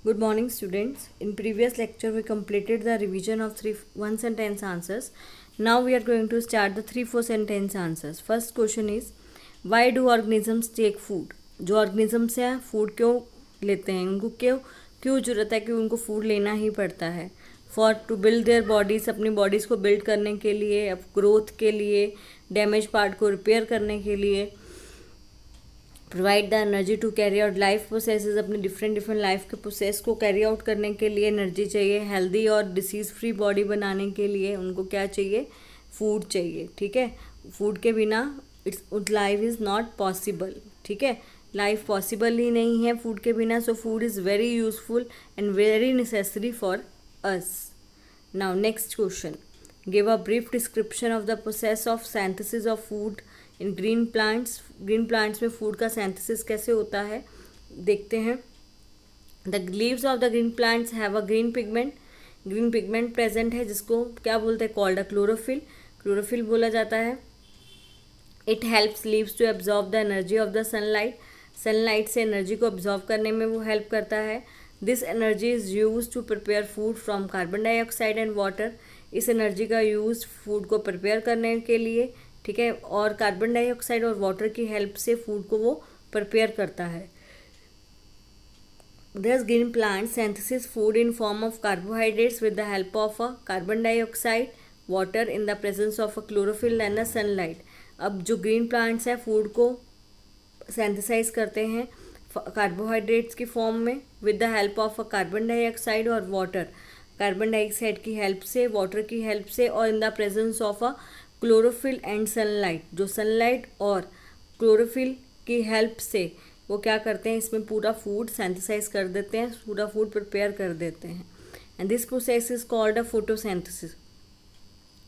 Good morning, students. In previous lecture, we completed the revision of one sentence answers. Now we are going to start the 3-4 sentence answers. First question is, why do organisms take food? जो organisms हैं food क्यों लेते हैं, उनको क्यों क्यों जरूरत है कि उनको food लेना ही पड़ता है? For to build their bodies, अपनी bodies को build करने के लिए, growth के लिए, damaged part को repair करने के लिए, provide the energy to carry out life processes, अपने डिफरेंट लाइफ के प्रोसेस को कैरी आउट करने के लिए एनर्जी चाहिए. हेल्दी और डिसीज़ फ्री बॉडी बनाने के लिए उनको क्या चाहिए? फूड चाहिए. ठीक है, फूड के बिना it's life is not possible. ठीक है, लाइफ पॉसिबल ही नहीं है फूड के बिना. So food is very useful and very necessary for us. Now next question, give a brief description of the process of synthesis of food in green plants. Green plants में food का synthesis कैसे होता है देखते हैं. The leaves of the green plants have a green pigment. Green pigment present है जिसको क्या बोलते हैं? Called a chlorophyll. क्लोरोफिल बोला जाता है. It helps leaves to absorb the energy of the sunlight. Sunlight से एनर्जी को एब्जॉर्ब करने में वो हेल्प करता है. This energy is use to prepare food from carbon dioxide and water. इस एनर्जी का यूज फूड को प्रिपेयर करने के लिए, ठीक है, और कार्बन डाइऑक्साइड और वाटर की हेल्प से फूड को वो प्रिपेयर करता है. Thus green plants synthesis food in form of carbohydrates with the help of a carbon dioxide, water in the presence of a chlorophyll and a sunlight. अब जो green plants हैं food को synthesise करते हैं carbohydrates की form में with the help of a carbon dioxide और water. Carbon dioxide की हेल्प से, वाटर की हेल्प से, और in the presence of a chlorophyll and sunlight. जो सनलाइट और क्लोरोफिल की हेल्प से वो क्या करते हैं, इसमें पूरा फूड सिंथेसाइज कर देते हैं, पूरा फूड प्रिपेयर कर देते हैं. And this process is called a photosynthesis.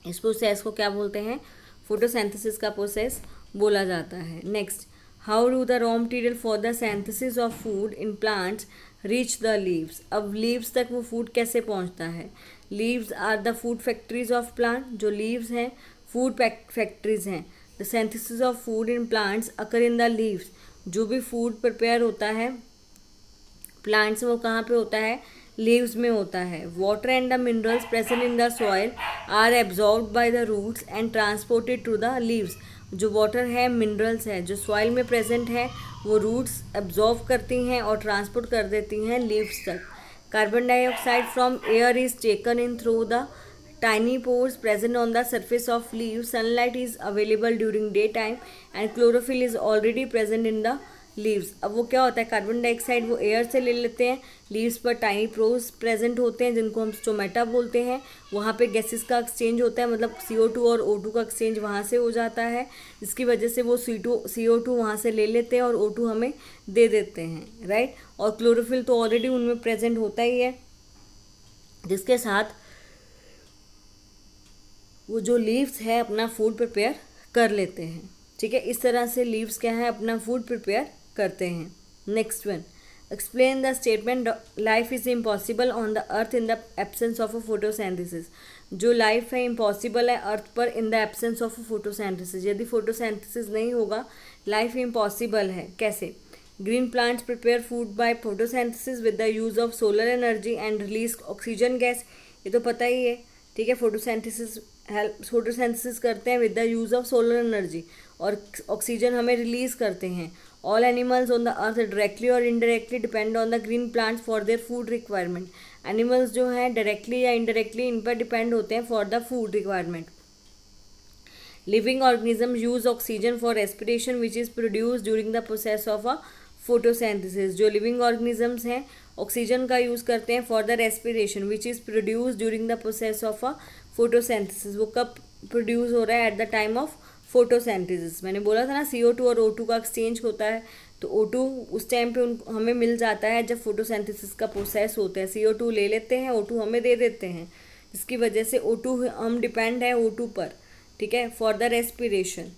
इस प्रोसेस को क्या बोलते हैं? फोटोसिंथेसिस का प्रोसेस बोला जाता है. Next, how do the raw material for the synthesis of food in plants reach the leaves. अब लीव्स तक वो फूड कैसे पहुंचता है? Leaves are the food factories of plant. जो लीव्स हैं फूड फैक्ट्रीज हैं. The synthesis of food in plants occur in the leaves. जो भी फूड प्रिपेयर होता है प्लांट्स में वो कहाँ पे होता है? लीव्स में होता है. Water and the minerals present in the soil are absorbed by the roots and transported to the leaves. जो वाटर है, मिनरल्स है, जो सॉइल में प्रेजेंट है, वो रूट्स एब्जॉर्ब करती हैं और ट्रांसपोर्ट कर देती हैं लीव्स तक. Carbon dioxide from air is taken in through the tiny pores present on the surface of leaves. Sunlight is available during daytime and chlorophyll is already present in the leaves. अब वो क्या होता है? Carbon dioxide वो air से ले लेते हैं. लीव्स पर टाइनी पोर्स प्रेजेंट होते हैं जिनको हम स्टोमेटा बोलते हैं. वहाँ पे गैसेस का एक्सचेंज होता है, मतलब CO2 और O2 का एक्सचेंज वहाँ से हो जाता है, जिसकी वजह से वो CO2 वहाँ से ले लेते हैं और O2 हमें दे देते हैं, राइट. और क्लोरोफिल तो ऑलरेडी उनमें प्रेजेंट होता ही है, जिसके साथ वो जो लीव्स है अपना फूड प्रिपेयर कर लेते हैं. ठीक है, इस तरह से लीव्स क्या है अपना फूड प्रिपेयर करते हैं. Next one, explain the statement life is impossible on the earth in the absence of a photosynthesis. जो लाइफ है इम्पॉसिबल है अर्थ पर in the absence of a photosynthesis. यदि फोटोसिंथेसिस नहीं होगा लाइफ इम्पॉसिबल है. कैसे? Green plants prepare food by photosynthesis with the use of solar energy and release oxygen gas. ये तो पता ही है. ठीक है, फोटोसिंथेसिस करते हैं with the use of solar energy और ऑक्सीजन हमें रिलीज करते हैं. All animals on the earth directly और indirectly depend on the green plants for their food requirement. Animals जो हैं डायरेक्टली या इनडायरेक्टली इन पर डिपेंड होते हैं for the food requirement. Living organism use oxygen for respiration which is produce during the process of a photosynthesis. जो living organisms हैं oxygen का use करते हैं for the respiration which is produce during the process of a photosynthesis. वो कब produce हो रहा है? At the time of photosynthesis. मैंने बोला था ना CO2 और O2 का एक्सचेंज होता है, तो O2 उस टाइम पे हमें मिल जाता है जब फोटोसिंथेसिस का प्रोसेस होता है. CO2 ले लेते हैं, O2 हमें दे देते हैं, जिसकी वजह से O2 हम डिपेंड है O2 पर. ठीक है, for the respiration.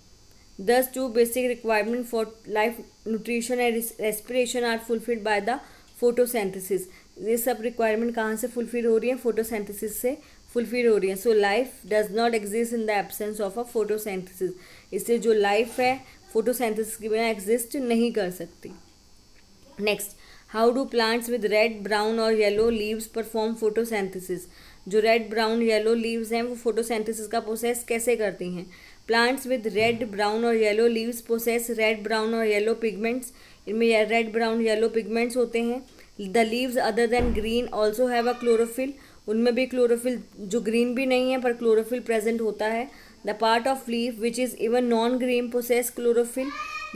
Thus two basic requirements for life, nutrition and respiration are fulfilled by the photosynthesis. ये सब रिक्वायरमेंट कहाँ से फुलफिल हो रही है? फोटोसिंथेसिस से फुलफिल हो रही है. So life does not exist in the absence of a photosynthesis. इससे जो लाइफ है फोटोसिंथेसिस के बिना एग्जिस्ट नहीं कर सकती. Next, how do plants with red brown और येलो लीव्स परफॉर्म फोटोसेंथिसिस? जो रेड ब्राउन येलो लीव्स हैं वो फोटोसेंथिसिस का प्रोसेस कैसे करती हैं? प्लांट्स विद रेड ब्राउन और yellow leaves process red brown और येलो पिगमेंट्स। इनमें रेड ब्राउन येलो पिगमेंट्स होते हैं। The leaves other than green also have a chlorophyll. उनमें भी क्लोरोफिल, जो ग्रीन भी नहीं है पर क्लोरोफिल प्रेजेंट होता है। The part of leaf which is even non green process chlorophyll.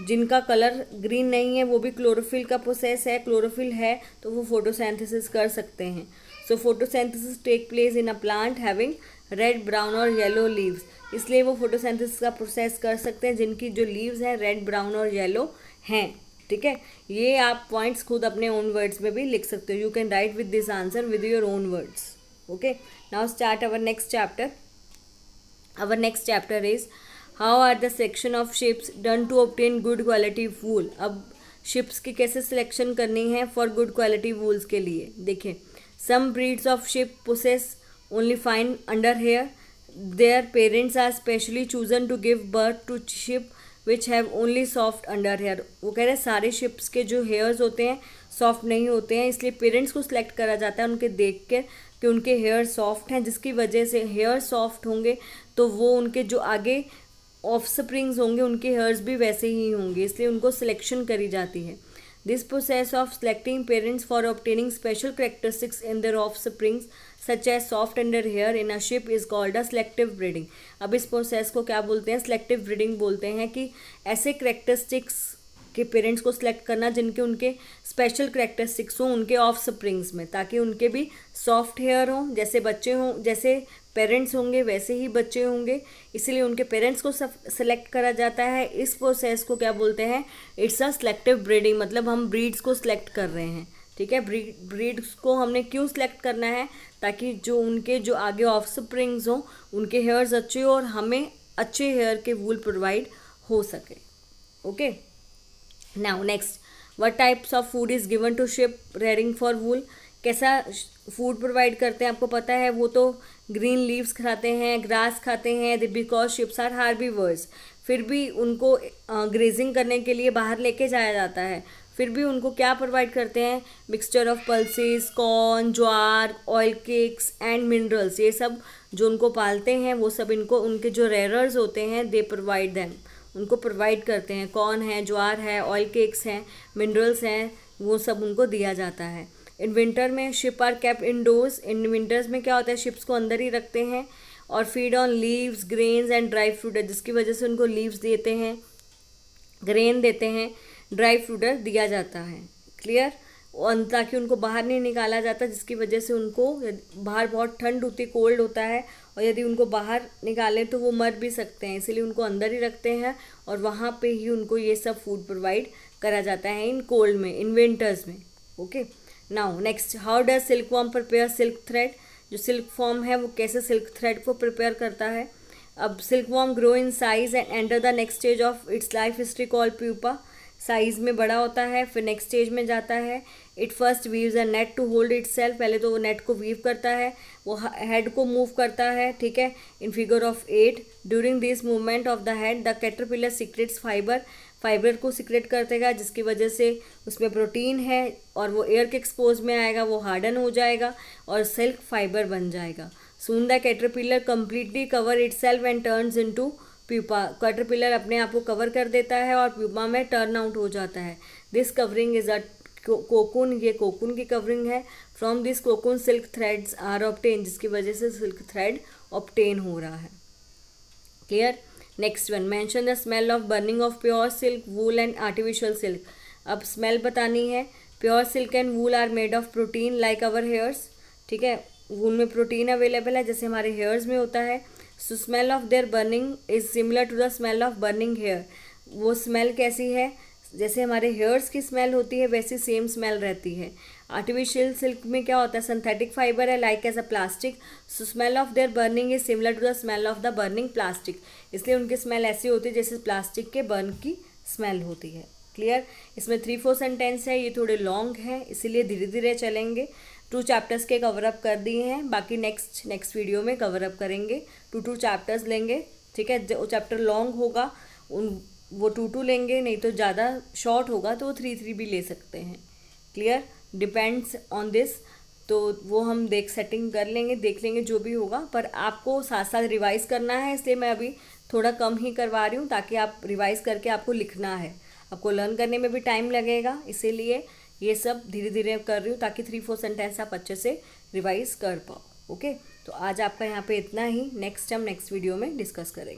जिनका कलर ग्रीन नहीं है वो भी क्लोरोफिल का प्रोसेस है, क्लोरोफिल है तो वो फोटोसेंथिसिस कर सकते हैं। So photosynthesis take place in a plant having red brown और येलो लीव्स। इसलिए वो फोटोसेंथिसिस का प्रोसेस कर सकते हैं जिनकी जो लीव्स हैं रेड ब्राउन और येलो हैं। ठीक है, ये आप पॉइंट्स खुद अपने ओन वर्ड्स में भी लिख सकते हो। You can write with this answer with your own words. Okay, now start our next chapter. Our next chapter is how are the selection of ships done to obtain good quality wool. अब ships की कैसे selection करनी है for good quality wools के लिए देखिए. Some breeds of ship possess only fine under hair. Their parents are specially chosen to give birth to ship which have only soft under hair. वो कह रहे हैं सारे ships के जो hairs होते हैं सॉफ्ट नहीं होते हैं, इसलिए पेरेंट्स को सिलेक्ट करा जाता है उनके देख के कि उनके हेयर सॉफ्ट हैं, जिसकी वजह से हेयर सॉफ्ट होंगे तो वो उनके जो आगे ऑफस्प्रिंग्स होंगे उनके हेयर्स भी वैसे ही होंगे, इसलिए उनको सिलेक्शन करी जाती है. This process of selecting parents for obtaining special characteristics in their offsprings such as soft under hair in a sheep is called a selective breeding. अब इस प्रोसेस को क्या बोलते हैं? सिलेक्टिव ब्रीडिंग बोलते हैं कि ऐसे करेक्टरिस्टिक्स के पेरेंट्स को सिलेक्ट करना जिनके उनके स्पेशल करेक्टरिस्टिक्स हों उनके ऑफ स्प्रिंग्स में, ताकि उनके भी सॉफ्ट हेयर हों, जैसे बच्चे हों, जैसे पेरेंट्स होंगे वैसे ही बच्चे होंगे, इसीलिए उनके पेरेंट्स को सेलेक्ट करा जाता है. इस प्रोसेस को क्या बोलते हैं? It's a selective breeding. मतलब हम ब्रीड्स को सिलेक्ट कर रहे हैं. ठीक है, ब्रीड्स को हमने क्यों सिलेक्ट करना है? ताकि जो उनके जो आगे ऑफ स्प्रिंग्स हों उनके हेयर्स अच्छे हो और हमें अच्छे हेयर के वूल प्रोवाइड हो सके. Okay, now next, what types of food is given to sheep rearing for wool. कैसा फूड प्रोवाइड करते हैं आपको पता है? वो तो ग्रीन लीव्स खाते हैं, ग्रास खाते हैं, बिकॉज शिप्स आर हार्बीवर्स. फिर भी उनको ग्रेजिंग करने के लिए बाहर लेके जाया जाता है. फिर भी उनको क्या प्रोवाइड करते हैं? Mixture of pulses, corn, jowar, oil cakes and minerals. ये सब जो उनको पालते हैं वो सब इनको उनके जो रेयरर्स होते हैं दे प्रोवाइड देम, उनको प्रोवाइड करते हैं. कॉर्न है, ज्वार है, ऑयल केक्स हैं, मिनरल्स हैं, वो सब उनको दिया जाता है. इन विंटर में sheep are kept indoors. In winters में क्या होता है? शिप्स को अंदर ही रखते हैं और feed on leaves, grains and dry fruit, जिसकी वजह से उनको लीव्स देते हैं, ग्रेन देते हैं, ड्राई फ्रूटर दिया जाता है. क्लियर? ताकि उनको बाहर नहीं निकाला जाता, जिसकी वजह से उनको बाहर बहुत ठंड होती है, कोल्ड होता है, और यदि उनको बाहर निकालें तो वो मर भी सकते हैं, इसीलिए उनको अंदर ही रखते हैं और वहाँ पे ही उनको ये सब फूड प्रोवाइड करा जाता है इन कोल्ड में, इन विंटर्स में. Okay, now next, how does silk worm prepare silk thread. जो सिल्क फॉर्म है वो कैसे सिल्क थ्रेड को प्रिपेयर करता है? अब silk worm grow in size and enter the next stage of its life history called pupa. Size में बड़ा होता है, फिर नेक्स्ट स्टेज में जाता है. It first weaves a net to hold itself. पहले तो वो नेट को वीव करता है, वो हेड को मूव करता है. ठीक है, in figure of 8. During this movement of the head the caterpillar secrets fibre को सीक्रेट करतेगा, जिसकी वजह से उसमें प्रोटीन है और वो एयर के एक्सपोज में आएगा, वो हार्डन हो जाएगा और सिल्क फाइबर बन जाएगा. Soon the caterpillar completely cover it self and turns into pupa. Caterpillar अपने आप को कवर कर देता है और प्यूपा में टर्न आउट हो जाता है. This covering is a cocoon. ये कोकून की कवरिंग है. From this cocoon silk threads are obtain, जिसकी वजह से सिल्क थ्रेड ऑब्टेन हो रहा है. Clear? Next one, mention the smell of burning of pure silk, wool and artificial silk. अब स्मेल बतानी है. Pure silk and wool are made of protein like our hairs. ठीक है, वूल में प्रोटीन अवेलेबल है जैसे हमारे हेयर्स में होता है. So smell of their burning is similar to the smell of burning hair. वो स्मेल कैसी है? जैसे हमारे हेयर्स की स्मेल होती है वैसी सेम स्मेल रहती है. आर्टिफिशियल सिल्क में क्या होता है? सिंथेटिक फाइबर है like as a plastic. So smell of their burning is similar to the smell of the burning plastic. इसलिए उनकी स्मेल ऐसी होती है जैसे प्लास्टिक के बर्न की स्मेल होती है. क्लियर? इसमें 3-4 सेंटेंस है, ये थोड़े लॉन्ग हैं इसीलिए धीरे धीरे चलेंगे. 2 चैप्टर्स के कवर अप कर दिए हैं, बाकी नेक्स्ट वीडियो में कवर अप करेंगे. 2 चैप्टर्स लेंगे. ठीक है, जो चैप्टर लॉन्ग होगा वो 2 लेंगे, नहीं तो ज़्यादा शॉर्ट होगा तो वो 3 भी ले सकते हैं. क्लियर? Depends on this. तो वो हम सेटिंग कर लेंगे, देख लेंगे जो भी होगा, पर आपको साथ साथ रिवाइज करना है, इसलिए मैं अभी थोड़ा कम ही करवा रही हूँ, ताकि आप रिवाइज करके आपको लिखना है, आपको लर्न करने में भी टाइम लगेगा, इसीलिए ये सब धीरे धीरे कर रही हूँ, ताकि 3-4 सेंटेंस आप अच्छे से रिवाइज कर पाओ। ओके, तो आज आपका यहाँ पे इतना ही। नेक्स्ट वीडियो में डिस्कस करेंगे।